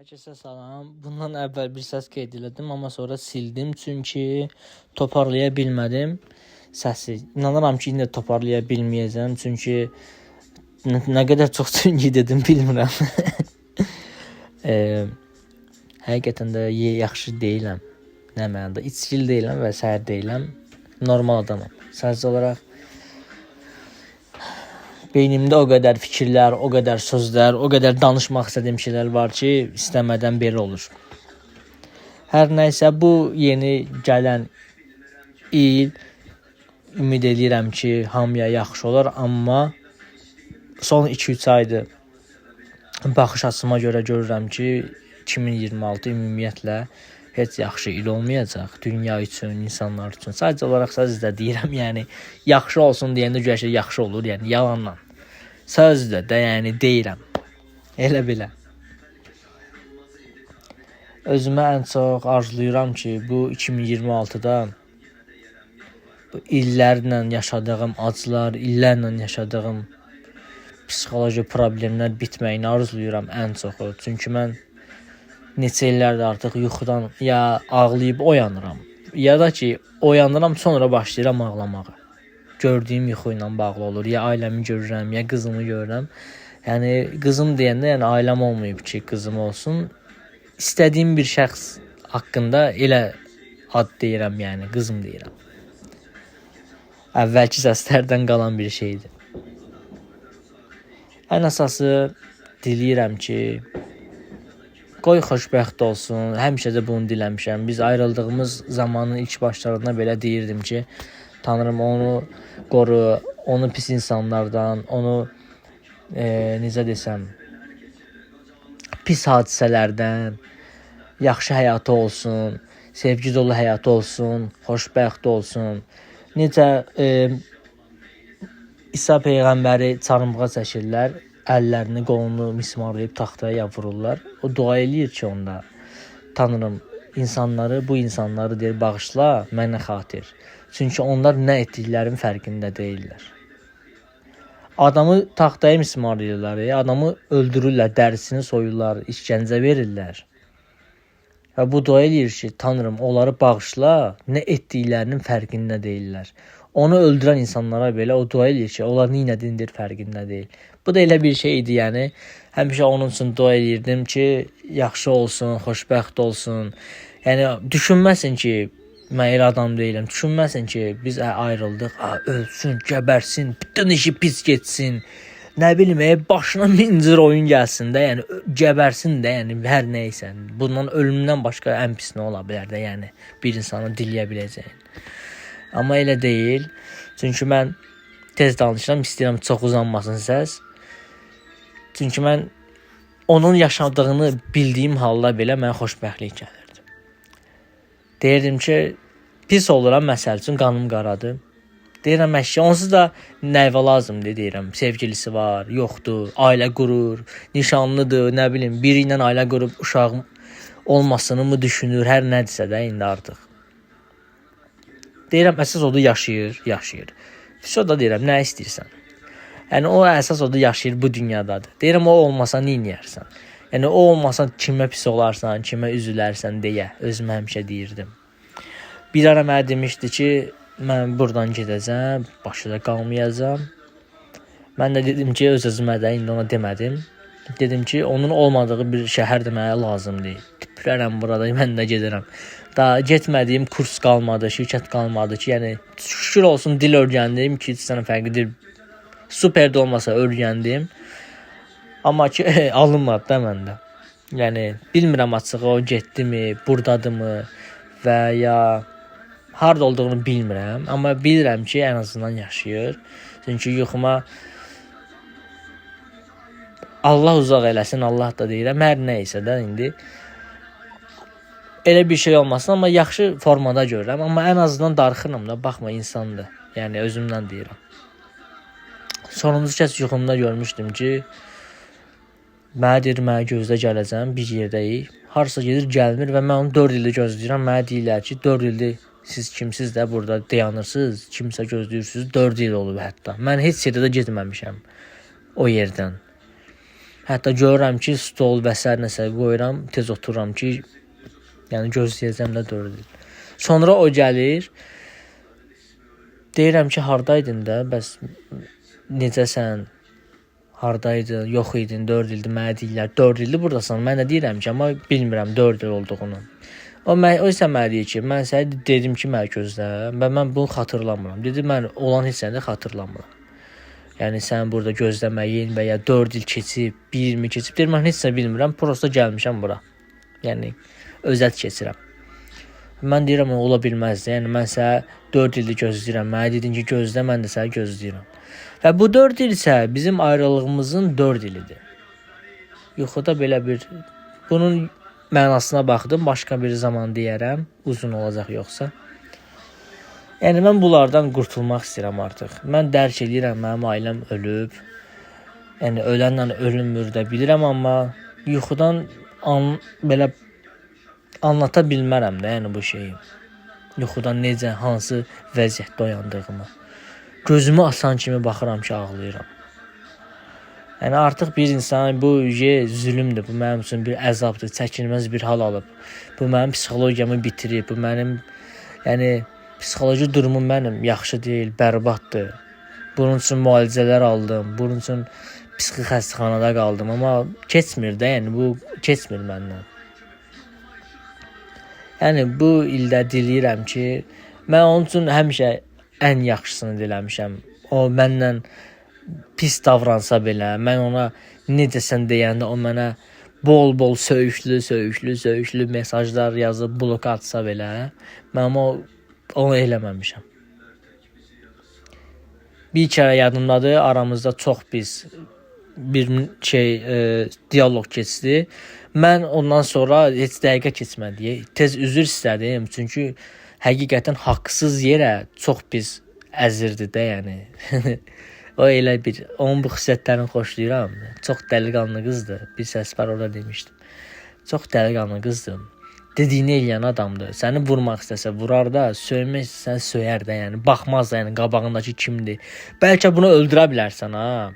Herkese salam. Bundan əvvəl bir səs qeyd elədim, amma sonra sildim çünki toparlaya bilmədim səsi. İnanıram ki, indi toparlaya bilməyəcəm çünki nə qədər çox çünki dedim bilmirəm. Həqiqətən də yaxşı deyiləm. Nə mənada içkili deyiləm və səhər deyiləm. Normal adamam. Sadəcə olaraq beynimdə o qədər fikirlər, o qədər sözlər, o qədər danışmaq istədiyim şeylər var ki, istəmədən belə olur. Hər nəysə, bu yeni gələn il ümid edirəm ki, hamıya yaxşı olar, amma son 2-3 aydır baxış açıma görə görürəm ki, 2026 ümumiyyətlə heç yaxşı il olmayacaq dünya üçün, insanlar üçün. Sadəcə olaraq sizə deyirəm, yəni yaxşı olsun deyəndə güya yaxşı olur, yəni yalanla. Sözlə də yəni deyirəm. Elə belə. Özümə ən çox arzulayıram ki, bu 2026-da bu illərlə yaşadığım acılar, illərlə yaşadığım psixoloji problemlər bitməyini arzulayıram ən çoxu. Çünki mən neçə illərdir artıq yuxudan ya ağlayıb oyanıram, ya da ki oyanıram sonra başlayıram ağlamağa. Gördüyüm yuxu ilə bağlı olur. Ya ailəmi görürəm, ya qızımı görürəm. Yəni qızım deyəndə yəni ailəm olmayıb ki, qızım olsun. İstədiyim bir şəxs haqqında elə ad deyirəm, yəni qızım deyirəm. Əvvəlki səslərdən qalan bir şeydir. Ən əsası diləyirəm ki, qoy xoşbəxt olsun. Həmişə də bunu diləmişəm. Biz ayrıldığımız zamanın ilk başlarında belə deyirdim ki, Tanrım onu qoru, onu pis insanlardan, onu necə desəm, pis hadisələrdən, yaxşı həyatı olsun, sevgi dolu həyatı olsun, xoşbəxt olsun. Necə İsa peyğəmbəri çarmıxa çəkirlər, əllərini, qolunu mismarlayıb taxtaya vururlar. O dua eləyir ki, onda Tanrım insanları, bu insanları deyir bağışla mənə xatir. Çünki onlar nə etdiklərinin fərqində deyirlər. Adamı taxtaya mismarlayırlar, adamı öldürürlər, dərisini soyurlar, işgəncə verirlər. Və bu dua eləyir ki, Tanrım onları bağışla, nə etdiklərinin fərqində deyirlər. Onu öldürən insanlara belə o dua eləyir ki, onlar nə etdiyinin fərqində deyil. Bu da elə bir şey idi, yəni həmişə onun üçün dua eləyirdim ki, yaxşı olsun, xoşbəxt olsun. Yəni düşünməsin ki, mən elə adam deyiləm. Düşünməsin ki, biz ayrıldıq, ölsün, gəbərsin, bütün işi pis getsin. Nə bilim, başına mincir oyun gəlsin də, yəni gəbərsin də, yəni hər nəysə. Bundan ölümdən başqa ən pis nə ola bilər də, yəni bir insanı diləyə biləcəyin. Amma elə deyil. Çünki mən tez danışıram, istəyirəm çox uzanmasın səs. Çünki mən onun yaşadığını bildiyim halda belə mənə xoşbəxtlik gəlirdi. Deyirdim ki, pis oluram, məsəl üçün qanım qaradır. Deyirəm əşya, onsuz da nəvə lazımdır, deyirəm. Sevgilisi var, yoxdur, ailə qurur, nişanlıdır, nə bilim, biri ilə ailə qurub uşağım olmasını mı düşünür, hər nədirsə də indi artıq. Deyirəm, əsas odur yaşayır. Sonra da deyirəm, nə istəyirsən? Yəni o əsas odur yaşayır bu dünyadadır. Deyirəm, o olmasa nə edərsən? Yəni o olmasa kimə pis olarsan, kimə üzülərsən deyə özümə həmişə deyirdim. Bir ara mənə demişdi ki, mən buradan gedəcəm, başında qalmayacağam. Mən də dedim ki, öz-özümə də indi ona demədim. Dedim ki, onun olmadığı bir şəhər də mənə lazımdır. Tiplərəm burada, mən də gedirəm. Daha getmədiyim kurs qalmadı, şirkət qalmadı ki, yəni şükür olsun dil öyrəndim ki, sənə fərqlidir. Super də olmasa öyrəndim. Amma ki, alınmadı da məndə. Yəni bilmirəm açığı o getdimi, burdadımı və ya harda olduğunu bilmirəm, amma bilirəm ki, ən azından yaşayır. Çünki yuxuma Allah uzaq eləsin, Allah da deyirəm, hər nə isə də indi elə bir şey olmasın, amma yaxşı formada görürəm, amma ən azından darıxıram da, baxma insandır. Yəni özümdən deyirəm. Sonuncu kəs yuxumda görmüşdüm ki, mənə gözlə gələcəm, bir yerdəyik. Harasa gedir, gəlmir və mən onu 4 ildir gözləyirəm. Mənə deyirlər ki, 4 ildir siz kimsiz də burada dayanırsınız, kimsə gözləyirsiniz. 4 il olub hətta. Mən heç yerdə də getməmişəm o yerdən. Hətta görürəm ki, stol və sair nəsə qoyuram, tez otururam ki, yəni gözləyəcəm də 4 il. Sonra o gəlir, deyirəm ki, hardaydın da, bəs necəsən, hardaydın, yox idin, 4 ildir, mənə deyirlər, 4 ildir buradasan, mən də deyirəm ki, amma bilmirəm 4 il olduğunu. O isə mənə deyir ki, mən sənə dedim ki, mənə gözlə, mən bunu xatırlamıram. Dedi, mən olan heç səni də xatırlamıram. Yəni, sən burada gözləməyin və ya 4 il keçib, 1 il keçib, deyir, mən heç nə bilmirəm, prosta gəlmişəm bura. Yəni, özət keçirəm. Mən deyirəm, ola bilməzdi. Yəni, mən sənə 4 ildir gözləyirəm. Mənə dedin ki, gözlə, mən də sənə gözləyirəm. Və bu 4 il isə bizim ayrılığımızın 4 ilidir. Yuxuda belə bir, bunun mənasına baxdım, başqa bir zaman deyərəm, uzun olacaq yoxsa. Yəni, mən bunlardan qurtulmaq istəyirəm artıq. Mən dərk edirəm, mənim ailəm ölüb. Yəni, ölənlə ölünmür də bilirəm, amma yuxudan belə anlata bilmərəm də, yəni bu şeyi. Yuxudan necə, hansı vəziyyətdə oyandığımı. Gözümü asan kimi baxıram ki, ağlayıram. Yəni, artıq bir insan, bu zülümdür, bu mənim üçün bir əzabdır, çəkilməz bir hal alıb. Bu mənim psixologiyamı bitirib, bu mənim, yəni, psixoloji durumum mənim yaxşı deyil, bərbaddır. Bunun üçün müalicələr aldım, bunun üçün psixi xəstəxanada qaldım, amma keçmir də, yəni, bu keçmir məndən. Yəni, bu ildə diləyirəm ki, mən onun üçün həmişə ən yaxşısını diləmişəm. O, məndən pis davransa belə, mən ona necəsən deyəndə o mənə bol-bol söyüşlü mesajlar yazıb bloka atsa belə, mən onu eləməmişəm. Bir kərə yadımdadır, aramızda çox pis bir diyaloq keçdi. Mən ondan sonra heç dəqiqə keçmədi. Tez üzr istədim, çünki həqiqətən haqsız yerə çox pis əzirdi də, yəni. O elə bir, onun bu xüsusiyyətlərini xoşlayıram. Çox dəliqanlı qızdır. Bir səs var, orada demişdim. Çox dəliqanlı qızdır. Dediyini eləyən adamdır. Səni vurmaq istəsə vurar da, söymək istəsə söyər də, yəni. Baxmaz da, yəni, qabağındakı kimdir. Bəlkə bunu öldürə bilərsən, ha.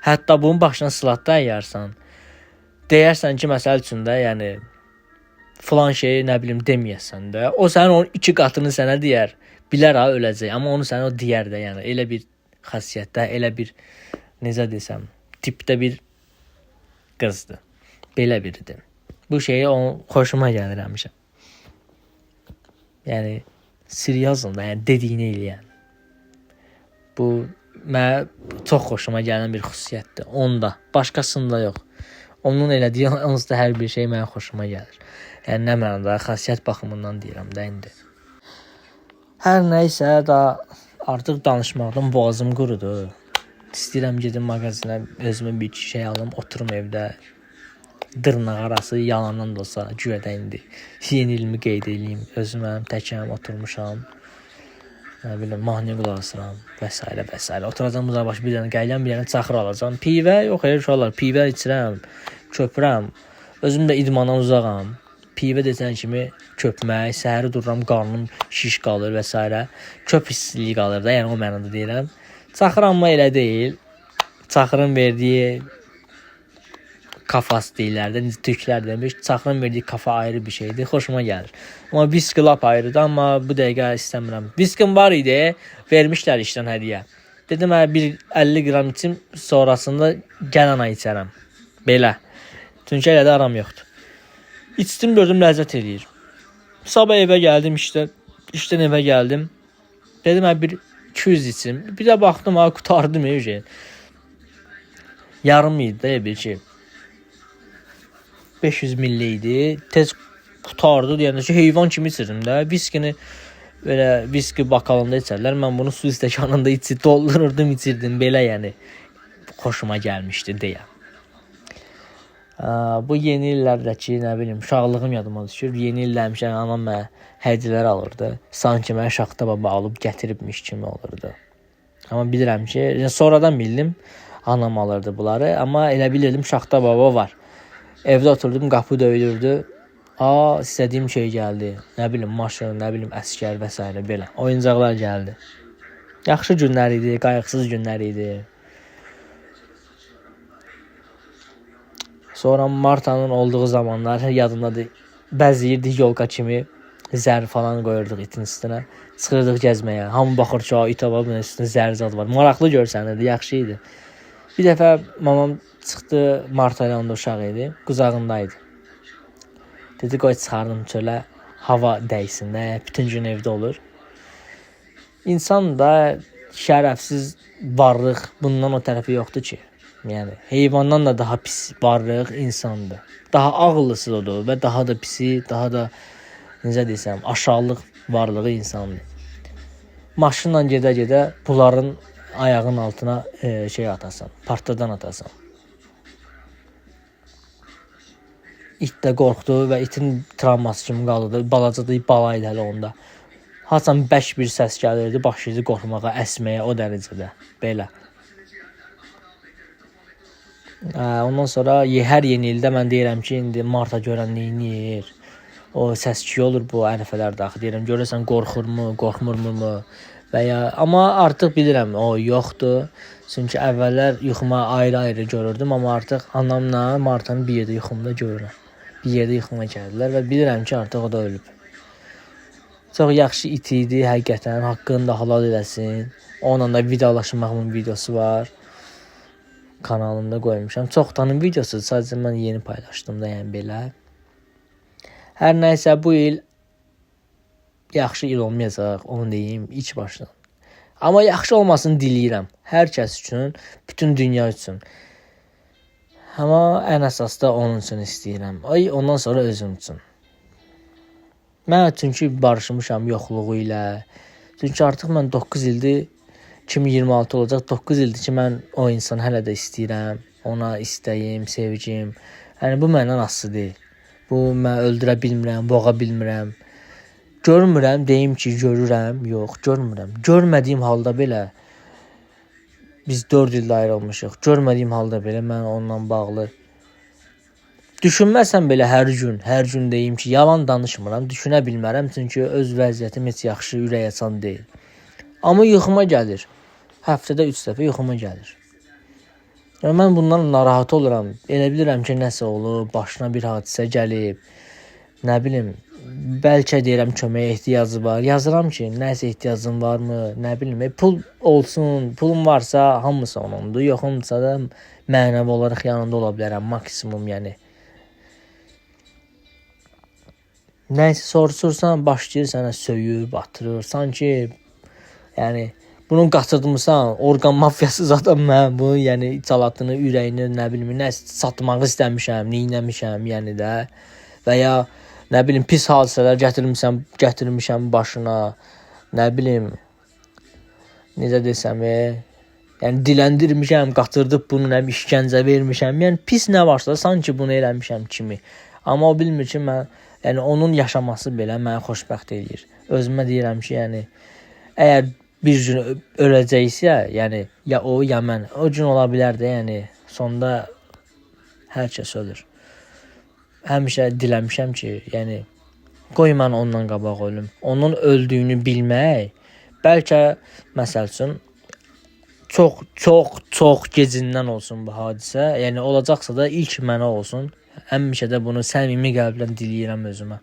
Hətta bunun başına silah da əyərsən. Deyərsən ki, məsəl üçün də, yəni, filan şeyi, nə bilim, deməyəsən də. O sənin onun 2 qatını sənə deyər. Bilər ha, öləcək. Amma onu sənə o deyər də, yəni. Elə bir xasiyyətdə, elə bir, necə desəm, tipdə bir qızdır. Belə biridir. Bu şeyi xoşuma gəlir həmişə. Yəni, seriozun da, yəni dediyini eləyən. Bu, mənə çox xoşuma gələn bir xüsusiyyətdir. Onda, başqasında yox. Onun elədiyi onsuz da hər bir şey mənə xoşuma gəlir. Yəni, nə mənada, xasiyyət baxımından deyirəm də indi. Hər nəysə da artıq danışmaqdan boğazım qurudur. İstəyirəm gedim mağazinə, özümə bir iki şey alım, oturum evdə. Dırnaq arası yalandan da olsa güya da indi yeni ilmi qeyd edeyim. Özümə təkəm oturmuşam. Nə bilim, mahnı qulaq asıram və s. Oturacam uzaq bir dənə gələm, bir dənə çaxır alacam. Pivə, yox, uşaqlar, pivə içirəm, köpürəm. Özüm də idmandan uzağam. Pivə desən kimi köpmək, səhəri dururam, qarnım şiş qalır və s. Köp hissizliyi qalır da, yəni o mənada deyirəm. Çaxır amma elə deyil. Çaxırın verdiyi kafas deyirlər də, türklər demiş, çaxırın verdiyi kafa ayrı bir şeydir, xoşuma gəlir. Amma viski lap ayrıdır, amma bu dəqiqə istəmirəm. Viskim var idi, vermişlər işdən hədiyyə. Dedim, bir 50 qram içim, sonrasında gələn ay içərəm. Belə. Çünki elə də aram yoxdur. İçdim, gördüm, ləzzət eləyir. Sabah evə gəldim, işdən evə gəldim. Dedim, bir 200 içim. Bir də baxdım, qutardım, yarım idi də, bir ki. 500 milli idi. Tez qutardı, deyəndə ki, heyvan kimi içirdim də. Viskini, belə, viski bakalında içərlər. Mən bunu su stəkanında doldururdum, içirdim. Belə, yəni, xoşuma gəlmişdi, deyə. Bu yeni illərdəki, nə bilim, uşaqlığım yadıma düşür. Yeni ildə həmişə anam mənə hədiyyələr alırdı. Sanki mənə Şaxta baba alıb gətiribmiş kimi olurdu. Amma bilirəm ki, sonradan bildim, anam alırdı bunları. Amma elə bilirdim, Şaxta baba var. Evdə oturdum, qapı döyülürdü. İstədiyim şey gəldi. Nə bilim, maşın, nə bilim, əskər və s. belə. Oyuncaqlar gəldi. Yaxşı günlər idi, qayğısız günlər idi. Sonra Martanın olduğu zamanlar yadımdadır. Bəzləyirdik yolka kimi zər falan qoyurduq itin üstünə. Çıxırdıq gəzməyə. Hamı baxır ki, it var, bunun üstündə zər zad var. Maraqlı görsənirdi, yaxşı idi. Bir dəfə mamam çıxdı, Marta ilə onda uşaq idi, qucağındaydı. Dedi, qoy çıxardım çölə, hava dəysin də, bütün gün evdə olur. İnsan da şərəfsiz varlıq, bundan o tərəfi yoxdur ki. Yəni heyvandan da daha pis varlıq insandır. Daha ağıllısı odur və daha da pisi, daha da necə desəm, aşağılıq varlığı insandır. Maşınla gedə-gedə bunların ayağının altına atasan, partladan atasan. İt də qorxdu və itin travması kimi qaldı. Balacadır, bala idi hələ onda. Haçan bəş bir səs gəlirdi, başlayırdı qorxmağa, əsməyə o dərəcədə. Belə. Ondan sonra hər yeni ildə mən deyirəm ki, indi Marta görən neyinir? O səs-küy olur bu ərəfələrdə axı. Deyirəm, görəsən qorxurmu, qorxmurmu? Və ya amma artıq bilirəm, o yoxdur. Çünki əvvəllər yuxuma ayrı-ayrı görürdüm, amma artıq anamla Martanı bir yerdə yuxumda görürəm. Bir yerdə yuxuma gəldilər və bilirəm ki, artıq o da ölüb. Çox yaxşı it idi, həqiqətən, haqqını da halal eləsin. Onunla da vidalaşmağımın videosu var. Kanalımda qoymuşam. Çoxdanın videosudur, sadəcə mən yeni paylaşdım da, yəni belə. Hər nəysə bu il yaxşı il olmayacaq, onu deyim, iç başdan. Amma yaxşı olmasını diləyirəm. Hər kəs üçün, bütün dünya üçün. Amma ən əsas da onun üçün istəyirəm. Ondan sonra özüm üçün. Mən çünki barışmışam yoxluğu ilə. Çünki artıq mən 9 ildir, 2026 olacaq, 9 ildir ki, mən o insanı hələ də istəyirəm. Ona istəyim, sevgim. Yəni, bu məndən asılı deyil. Bu, mən öldürə bilmirəm, boğa bilmirəm. Görmürəm, deyim ki, görürəm. Yox, görmürəm. Görmədiyim halda belə, biz 4 ildə ayrılmışıq. Görmədiyim halda belə mən onunla bağlı. Düşünməsəm belə hər gün deyim ki, yalan danışmıram, düşünə bilmərəm. Çünki öz vəziyyətim heç yaxşı, ürək açan deyil. Amma yuxuma gəlir. Həftədə 3 dəfə yuxuma gəlir. Yəni, mən bundan narahat oluram. Elə bilirəm ki, nəsə olub, başına bir hadisə gəlib. Nə bilim, bəlkə deyirəm köməyə ehtiyacı var. Yazıram ki, nəsə ehtiyacın varmı, nə bilim. Pul olsun, pulum varsa hamısı onundur. Yoxumsa da mənəvi olaraq yanında ola bilərəm, maksimum yəni. Nəysə soruşursan, başlayır sənə söyür, batırır. Sanki, yəni, bunun qaçırdımısan, orqan mafiyası zaten mən bunu, yəni, içalatını, ürəyini, nə bilim, nə satmaq istəmişəm, neynəmişəm, yəni də. Və ya, nə bilim, pis hadisələr gətirmişəm başına, nə bilim, necə desəm, yəni, diləndirmişəm, qatırdıb bunu, nə bilim, işgəncə vermişəm, yəni, pis nə varsa, sanki bunu eləmişəm kimi. Amma o bilmir ki, mən, yəni, onun yaşaması belə məni xoşbəxt edir. Özümə deyirəm ki, yəni, əgər bir gün öləcəksə, yəni, ya o, ya mən, o gün ola bilər də, yəni, sonda hər kəs ölür. Həmişə diləmişəm ki, yəni, qoy mən ondan qabaq ölüm. Onun öldüyünü bilmək, bəlkə, məsəl üçün, çox gecindən olsun bu hadisə, yəni, olacaqsa da ilk mənə olsun. Həmişə də bunu səmimi qəlblə diləyirəm özümə.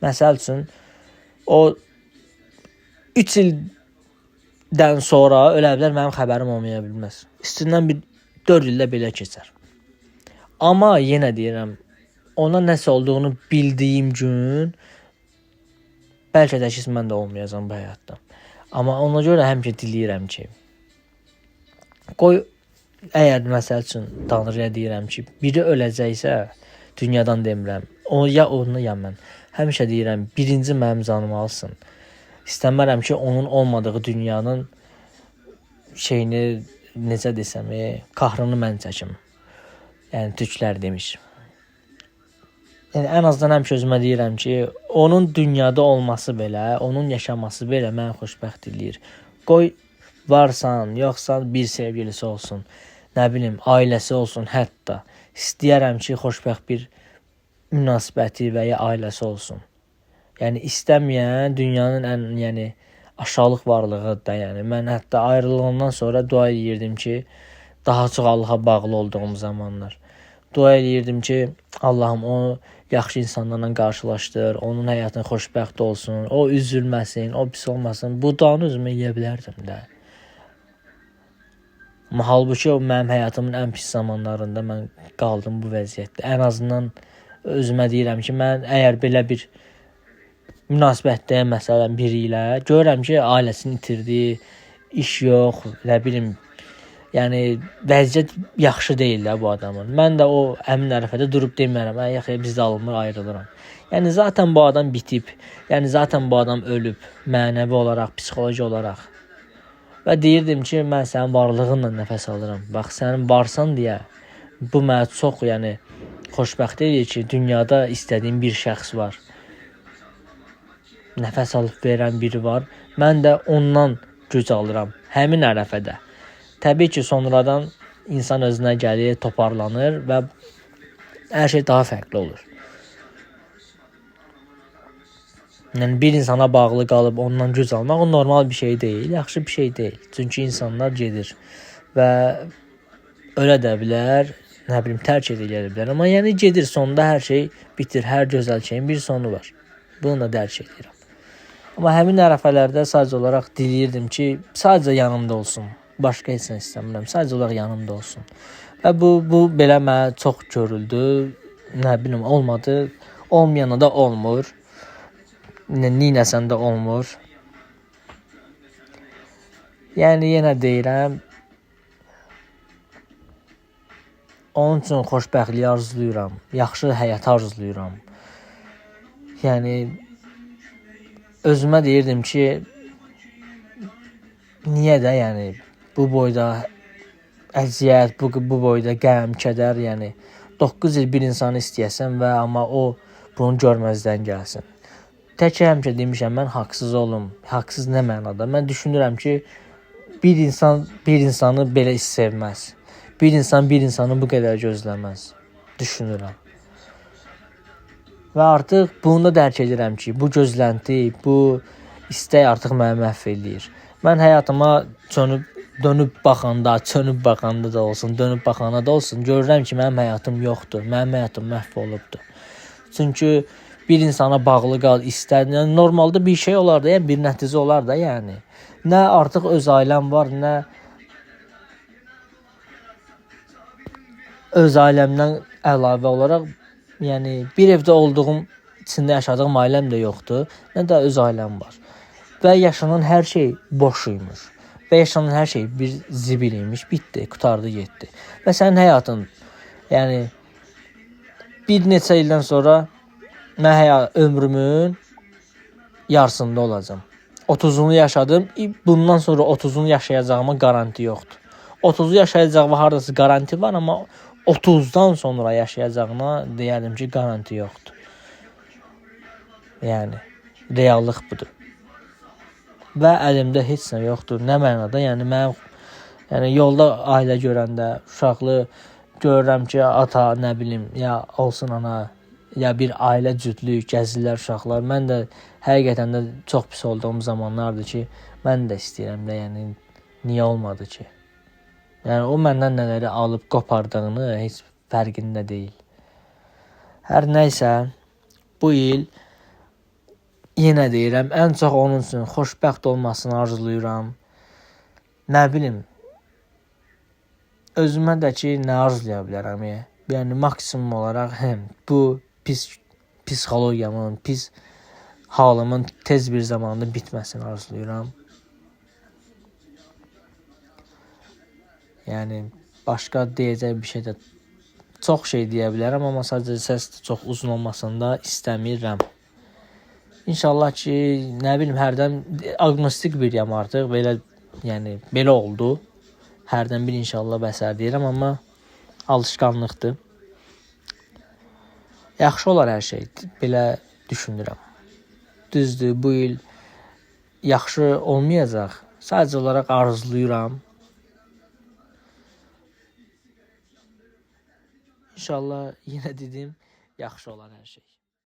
Məsəl üçün, o 3 ildən sonra ölə bilər, mənim xəbərim olmaya bilməz. Üstündən bir 4 ildə belə keçər. Amma yenə deyirəm, ona nəsə olduğunu bildiyim gün, bəlkə də ki, mən də olmayacam bu həyatda. Amma ona görə həmişə diləyirəm ki, qoy, əgər məsəl üçün Tanrıya deyirəm ki, biri öləcəksə, dünyadan demirəm, ya onu, ya mən. Həmişə deyirəm, birinci mənim canımı alsın. İstəmərəm ki, onun olmadığı dünyanın şeyini, necə desəm, qahrını mən çəkim. Yəni, türklər demiş. Yəni, ən azından həmişə özümə deyirəm ki, onun dünyada olması belə, onun yaşaması belə məni xoşbəxt eləyir. Qoy, varsan, yoxsan, bir sevgilisi olsun. Nə bilim, ailəsi olsun, hətta. İstəyərəm ki, xoşbəxt bir münasibəti və ya ailəsi olsun. Yəni, istəməyən dünyanın ən, yəni, aşağılıq varlığıdır da, yəni. Mən hətta ayrılığımdan sonra dua edirdim ki, daha çox Allaha bağlı olduğum zamanlar. Dua eləyirdim ki, Allahım onu yaxşı insanlarla qarşılaşdır, onun həyatını xoşbəxt olsun, o üzülməsin, o pis olmasın. Bu duanı özümə eləyə bilərdim də. Amma halbuki o mənim həyatımın ən pis zamanlarında mən qaldım bu vəziyyətdə. Ən azından özümə deyirəm ki, mən əgər belə bir münasibətdəyəm məsələn biri ilə, görürəm ki, ailəsini itirdi, iş yox, nə bilim, yəni vəziyyət yaxşı deyil də bu adamın. Mən də o həmin ərəfədə durub demərəm, yaxı biz də alınmır, ayrılıram. Yəni zaten bu adam bitib. Yəni zaten bu adam ölüb, mənəvi olaraq, psixoloji olaraq. Və deyirdim ki, mən sənin varlığınla nəfəs alıram. Bax, sənin varsan deyə bu mənə çox, yəni xoşbəxt edir ki, dünyada istədiyim bir şəxs var. Nəfəs alıb verən biri var. Mən də ondan güc alıram həmin ərəfədə. Təbii ki, sonradan insan özünə gəlir, toparlanır və hər şey daha fərqli olur. Yəni bir insana bağlı qalıb ondan güc almaq o normal bir şey deyil, yaxşı bir şey deyil. Çünki insanlar gedir və ölə də bilər, nə bilim tərk edə bilər. Amma yəni gedir, sonunda hər şey bitir, hər gözəl şeyin bir sonu var. Bunu da dərk edirəm. Amma həmin ərəfələrdə sadəcə olaraq diləyirdim ki, sadəcə yanımda olsun. Başqa heç nə istəmirəm, sadəcə olaraq yanımda olsun. Və bu belə mənə çox görüldü. Nə bilim, olmadı. Olmayana da olmur. Neynəsən də olmur. Yəni yenə deyirəm, onun üçün xoşbəxtliyi arzulayıram, yaxşı həyat arzulayıram. Yəni özümə deyirdim ki, niyə də yəni bu boyda əziyyət, bu boyda qəm, kədər, yəni 9 il bir insanı istəyəsən və amma o bunu görməzdən gəlsin. Tək həmişə demişəm, mən haqsız olum. Haqsız nə mənada? Mən düşünürəm ki, bir insan bir insanı belə sevməz. Bir insan bir insanı bu qədər gözləməz. Düşünürəm. Və artıq bunu da dərk edirəm ki, bu gözlənti, bu istək artıq məni məhv eləyir. Mən həyatıma dönüb baxanda da olsun, dönüb baxanda da olsun, görürəm ki, mənim həyatım yoxdur. Mənim həyatım məhv olubdur. Çünki bir insana bağlı qal, istər. Yəni normalda bir şey olar da, yəni bir nəticə olar da, yəni. Nə artıq öz ailəm var, nə öz ailəmdən əlavə olaraq, yəni bir evdə olduğum, içində yaşadığım ailəm də yoxdur, nə də öz ailəm var. Və yaşanan hər şey boş imiş. Və yaşanan hər şey bir zibil imiş, bitdi, qutardı, getdi. Və sənin həyatın, yəni bir neçə ildən sonra mən ömrümün yarısında olacam. 30'unu yaşadım, bundan sonra 30'unu yaşayacağıma garanti yoxdur. 30'u yaşayacağıma hardasa garanti var, amma 30'dan sonra yaşayacağına deyərdim ki, garanti yoxdur. Yəni, reallıq budur. Və əlimdə heç nə yoxdur, nə mənada, yəni mən yolda ailə görəndə, uşaqlı görürəm ki, ata, nə bilim, ya olsun ana, ya bir ailə cütlük, gəzirlər uşaqlar. Mən də həqiqətən də çox pis olduğum zamanlardır ki, mən də istəyirəm də, yəni niyə olmadı ki? Yəni o məndən nələri alıb qopardığını heç fərqində deyil. Hər nəysə, bu il yenə deyirəm, ən çox onun üçün xoşbəxt olmasını arzulayıram. Nə bilim, özümə də ki, nə arzulaya bilərəm? Yəni maksimum olaraq bu pis psixologiyamın, pis halımın tez bir zamanda bitməsini arzulayıram. Yəni başqa deyəcək bir şey də çox şey deyə bilərəm, amma sadəcə səs çox uzun olmasını da istəmirəm. İnşallah ki, nə bilim, hərdən agnostik biriyəm artıq, yəni belə oldu. Hərdən bir inşallah bəsər deyirəm, amma alışqanlıqdır. Yaxşı olar hər şey, belə düşünürəm. Düzdür, bu il yaxşı olmayacaq. Sadəcə olaraq arzulayıram. İnşallah yenə dedim, yaxşı olar hər şey.